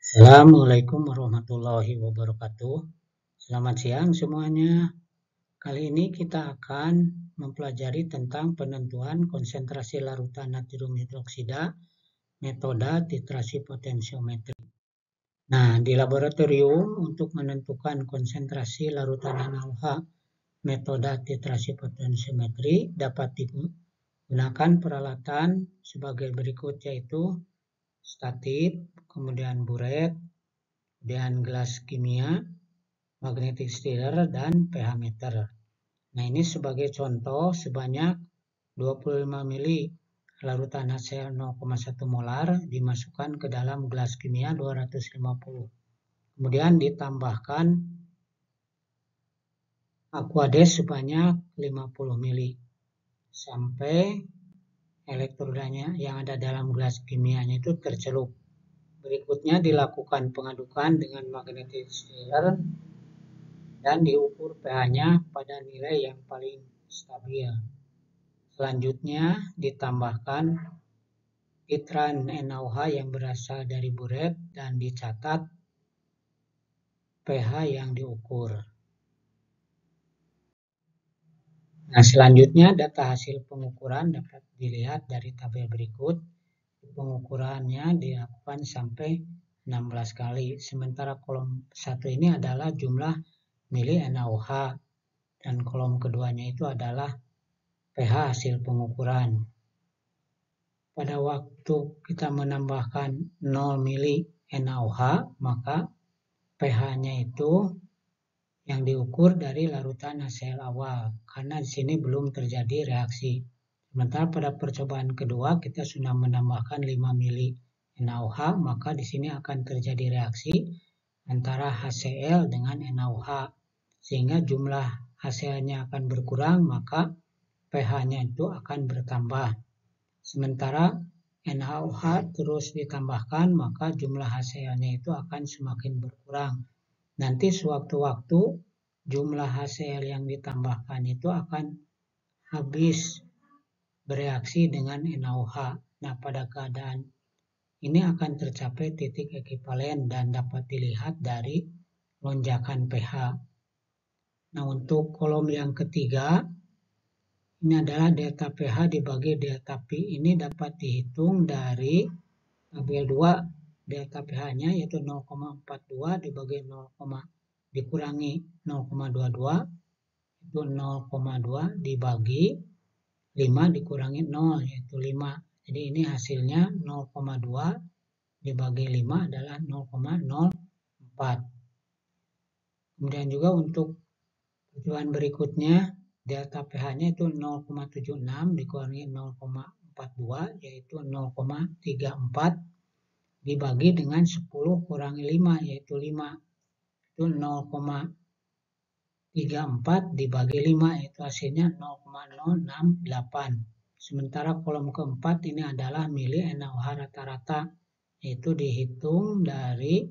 Assalamualaikum warahmatullahi wabarakatuh. Selamat siang semuanya. Kali ini kita akan mempelajari tentang penentuan konsentrasi larutan natrium hidroksida, metode titrasi potensiometri. Nah, di laboratorium untuk menentukan konsentrasi larutan NaOH, metode titrasi potensiometri dapat digunakan peralatan sebagai berikut, yaitu statif, kemudian buret, kemudian gelas kimia, magnetic stirrer, dan pH meter. Nah, ini sebagai contoh sebanyak 25 mili larutan HCl 0,1 molar dimasukkan ke dalam gelas kimia 250. Kemudian ditambahkan aquades sebanyak 50 mili sampai elektrodanya yang ada dalam gelas kimianya itu tercelup. Berikutnya dilakukan pengadukan dengan magnetic stirrer dan diukur pH-nya pada nilai yang paling stabil. Selanjutnya ditambahkan titran NaOH yang berasal dari buret dan dicatat pH yang diukur. Nah, selanjutnya data hasil pengukuran dapat dilihat dari tabel berikut. Pengukurannya dilakukan sampai 16 kali. Sementara kolom 1 ini adalah jumlah mili NaOH dan kolom keduanya itu adalah pH hasil pengukuran. Pada waktu kita menambahkan 0 mili NaOH, maka pH-nya itu yang diukur dari larutan HCl awal, karena di sini belum terjadi reaksi. Sementara pada percobaan kedua kita sudah menambahkan 5 mili NaOH, maka di sini akan terjadi reaksi antara HCl dengan NaOH, sehingga jumlah HCl-nya akan berkurang, maka pH-nya itu akan bertambah. Sementara NaOH terus ditambahkan, maka jumlah HCl-nya itu akan semakin berkurang. Nanti sewaktu-waktu jumlah HCl yang ditambahkan itu akan habis bereaksi dengan NaOH. Nah, pada keadaan ini akan tercapai titik ekivalen dan dapat dilihat dari lonjakan pH. Nah, untuk kolom yang ketiga, ini adalah delta pH dibagi delta P. Ini dapat dihitung dari tabel 2. Delta pH-nya yaitu 0,42 dibagi 0, dikurangi 0,22 itu 0,2 dibagi 5 dikurangi 0 yaitu 5. Jadi ini hasilnya 0,2 dibagi 5 adalah 0,04. Kemudian juga untuk tujuan berikutnya, delta pH-nya itu 0,76 dikurangi 0,42 yaitu 0,34 dibagi dengan 10 kurangi 5 yaitu 5. Itu 0,34 dibagi 5 itu hasilnya 0,068. Sementara kolom keempat ini adalah mili NaOH rata-rata, yaitu dihitung dari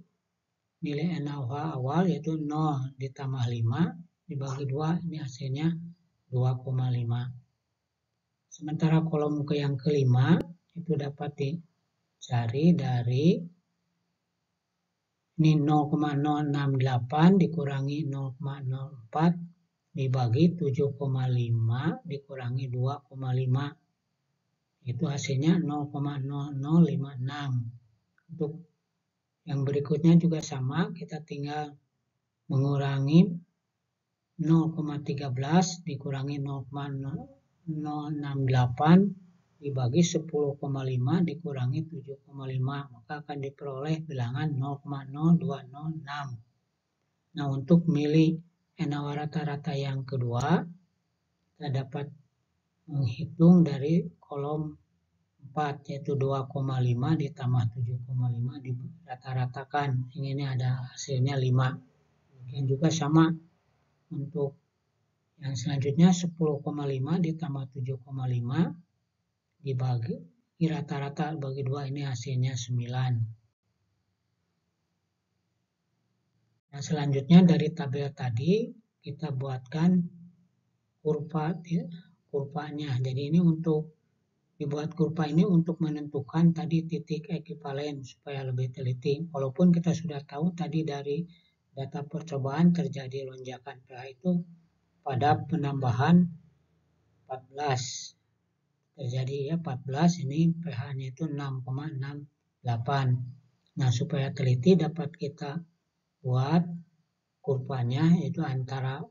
nilai NaOH awal yaitu 0 ditambah 5 dibagi 2, ini hasilnya 2,5. Sementara kolom yang kelima itu dapat dicari dari ini 0,068 dikurangi 0,04 dibagi 7,5 dikurangi 2,5. Itu hasilnya 0,0056. Untuk yang berikutnya juga sama, kita tinggal mengurangi 0,13 dikurangi 0,068 dibagi 10,5 dikurangi 7,5, maka akan diperoleh bilangan 0,0206. Nah, untuk mili NaOH rata-rata yang kedua, kita dapat menghitung dari kolom 4 yaitu 2,5 ditambah 7,5 dirata-ratakan. Ini ada hasilnya 5. Kemudian juga sama untuk yang selanjutnya 10,5 ditambah 7,5 dibagi rata-rata bagi 2, ini hasilnya 9. Nah, selanjutnya dari tabel tadi kita buatkan kurvanya. Jadi ini untuk dibuat kurva ini untuk menentukan tadi titik ekivalen supaya lebih teliti. Walaupun kita sudah tahu tadi dari data percobaan terjadi lonjakan pH itu pada penambahan 14. Terjadi ya 14, ini pH-nya itu 6,68. Nah, supaya teliti dapat kita buat kurvanya, yaitu antara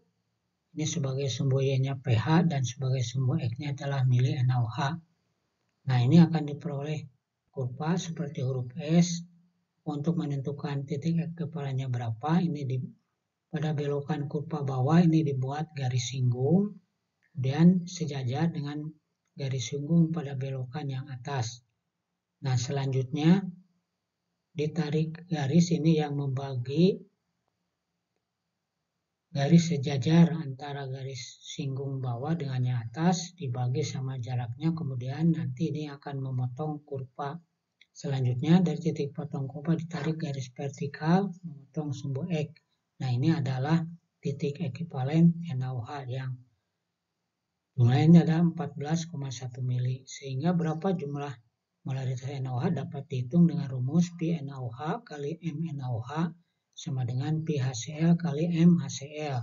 ini sebagai sumbu Y-nya pH dan sebagai sumbu X-nya adalah mili NaOH. Nah, ini akan diperoleh kurva seperti huruf S. Untuk menentukan titik ekivalennya berapa, ini pada belokan kurva bawah ini dibuat garis singgung, kemudian sejajar dengan garis singgung pada belokan yang atas. Nah, selanjutnya ditarik garis ini yang membagi garis sejajar antara garis singgung bawah dengan yang atas, dibagi sama jaraknya, kemudian nanti ini akan memotong kurva. Selanjutnya dari titik potong kurva ditarik garis vertikal memotong sumbu X. Nah, ini adalah titik ekivalen NaOH yang jumlahnya ada 14,1 mili. Sehingga berapa jumlah molaritas NaOH dapat dihitung dengan rumus Pi NaOH kali M NaOH sama dengan Pi HCl kali M HCl.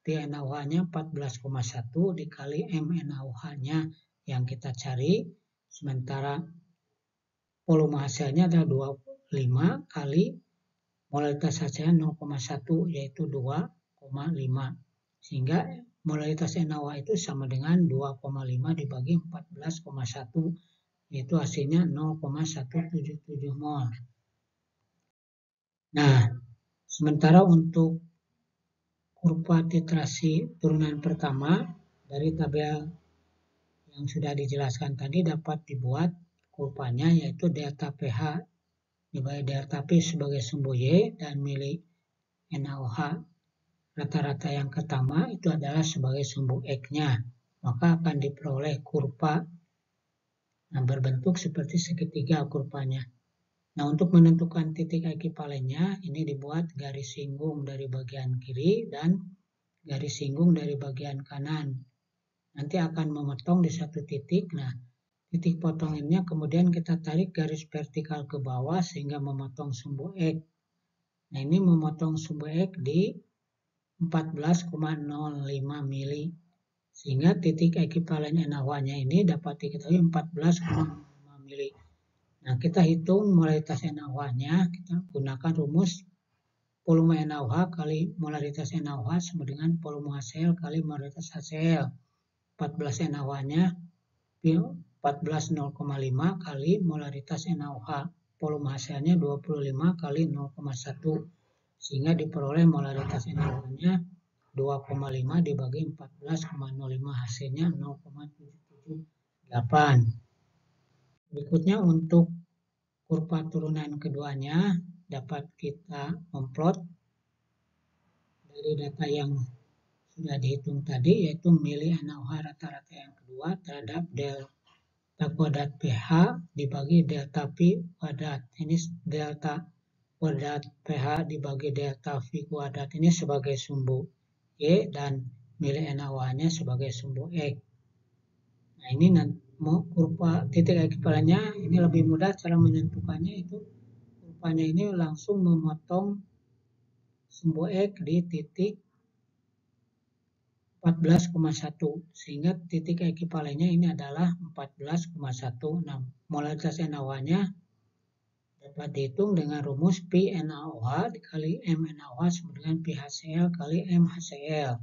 Pi NaOH-nya 14,1 dikali M NaOH-nya yang kita cari, sementara volume hasilnya adalah 25 kali molaritas hasilnya 0,1 yaitu 2,5. Sehingga molaritas NaOH itu sama dengan 2,5 dibagi 14,1 yaitu hasilnya 0,177 mol. Nah, sementara untuk kurva titrasi turunan pertama dari tabel yang sudah dijelaskan tadi dapat dibuat kurvanya, yaitu delta pH dibagi delta P sebagai sumbu Y dan mili NaOH rata-rata yang pertama itu adalah sebagai sumbu X-nya. Maka akan diperoleh kurva yang berbentuk seperti segitiga kurvanya. Nah, untuk menentukan titik ekivalennya, ini dibuat garis singgung dari bagian kiri dan garis singgung dari bagian kanan. Nanti akan memotong di satu titik. Nah, titik potongannya kemudian kita tarik garis vertikal ke bawah sehingga memotong sumbu X. Nah, ini memotong sumbu X di 14,05 mili. Sehingga titik ekivalen NaOH-nya ini dapat diketahui 14,05 mili. Nah, kita hitung molaritas NaOH-nya, kita gunakan rumus volume NaOH kali molaritas NaOH sama dengan volume HCl kali molaritas HCl. 14 NaOH-nya 14,05 kali molaritas NaOH. Volume hasilnya 25 kali 0,1. Sehingga diperoleh molaritas NaOH-nya 2,5 dibagi 14,05 hasilnya 0,778. Berikutnya untuk kurva turunan keduanya dapat kita memplot dari data yang sudah dihitung tadi, yaitu mili NaOH rata-rata yang kedua terhadap delta kuadrat pH dibagi delta Pi kuadrat. Ini delta kuadrat pH dibagi delta V kuadrat ini sebagai sumbu Y dan mili NaOH-nya sebagai sumbu X. Nah, ini mau kurva titik ekivalennya ini lebih mudah cara menentukannya, itu kurvanya ini langsung memotong sumbu X di titik 14,1 sehingga titik ekivalennya ini adalah 14,16. Molaritas NaOH-nya dapat dihitung dengan rumus Pi NaOH dikali M NaOH sama dengan Pi HCl kali M HCl.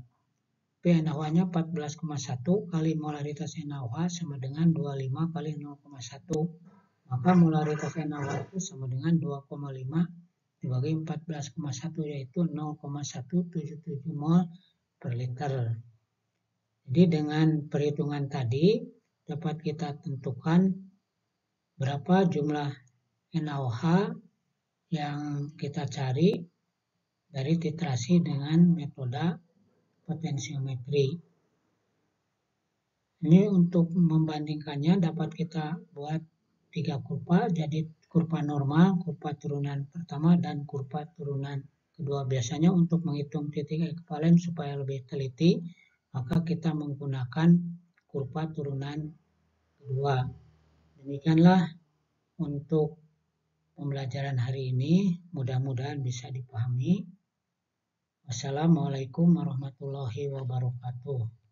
Pi NaOH-nya 14,1 kali molaritas NaOH sama dengan 25 kali 0,1. Maka molaritas NaOH itu sama dengan 2,5 dibagi 14,1 yaitu 0,177 mol per liter. Jadi dengan perhitungan tadi dapat kita tentukan berapa jumlah NaOH yang kita cari dari titrasi dengan metode potensiometri. Ini untuk membandingkannya dapat kita buat 3 kurva, jadi kurva normal, kurva turunan pertama, dan kurva turunan kedua. Biasanya untuk menghitung titik ekivalen supaya lebih teliti, maka kita menggunakan kurva turunan kedua. Demikianlah untuk pembelajaran hari ini, mudah-mudahan bisa dipahami. Wassalamualaikum warahmatullahi wabarakatuh.